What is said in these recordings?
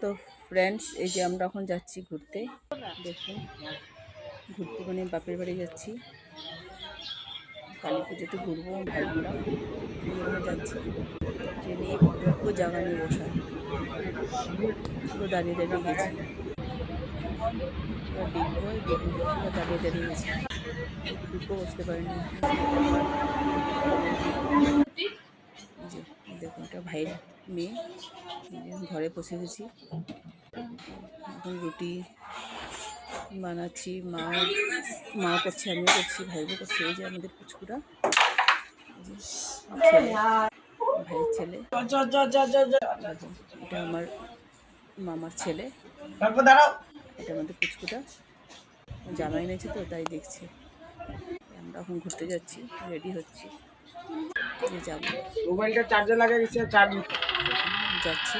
তো ফ্রেন্ডস, এই যে আমরা এখন যাচ্ছি ঘুরতে। দেখুন, ঘুরতে মানে বাপের বাড়ি যাচ্ছি, কালী পুজোতে ঘুরবো ভাই বোনরা। এই জন্য যাচ্ছি। ট্রেনে একটু জায়গা নিয়ে বসা, পুরো দাঁড়িয়ে দাঁড়িয়ে গেছি। এবার দেখবো, পুরো দাঁড়িয়ে দাঁড়িয়ে গেছি, একটুকু বসতে পারিনি। যে দেখুন, এটা ভাইয়ের মেয়ে, ঘরে বসে গেছি। এখন রুটি বানাচ্ছি, মা করছে, আমিও করছি, ভাইও করছে। এই যে আমাদের পুচকুরা, ভাইয়ের ছেলে, দেখুন এটা আমার মামার ছেলে, এটা আমাদের পুচকুটা। জামাই এনেছে তো তাই দেখছি। আমরা এখন ঘুরতে যাচ্ছি, রেডি হচ্ছি, যাবো। মোবাইলটা চার্জে লাগা গেছে, চার্জ যাচ্ছি।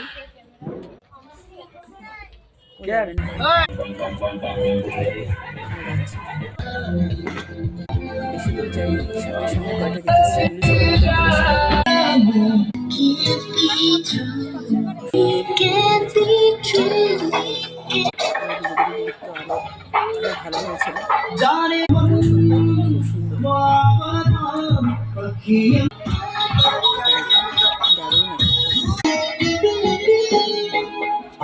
বেশি দূর যাই, সামনে সামনে কয়টা দেখেছি, আরো ভালো হয়েছিল,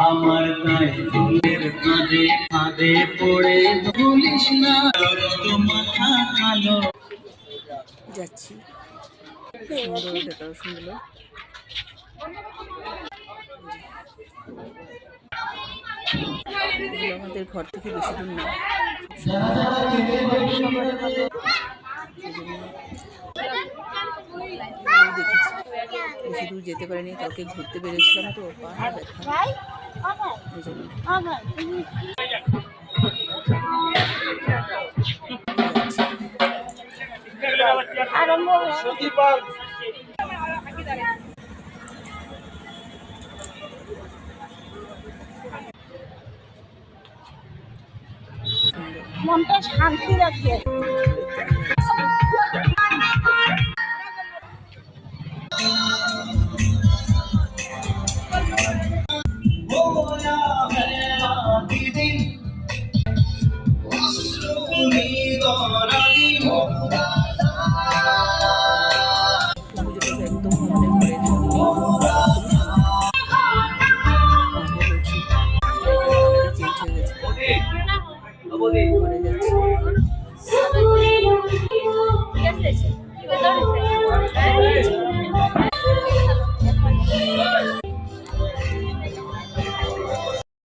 আমার গায়ে ফুলের ফাঁদে ফাঁদে পড়ে ভুলিস না মাথা কালো। যাচ্ছি, সুন্দর ডেকোরেশন গুলো। আমাদের ঘর থেকে বেশি দূর না, দেখেছি। বেশি দূর যেতে পারিনি, কালকে ঘুরতে বেরিয়েছিলাম তো, পা ব্যথা, এই জন্য। মনটা শান্তি রাখে।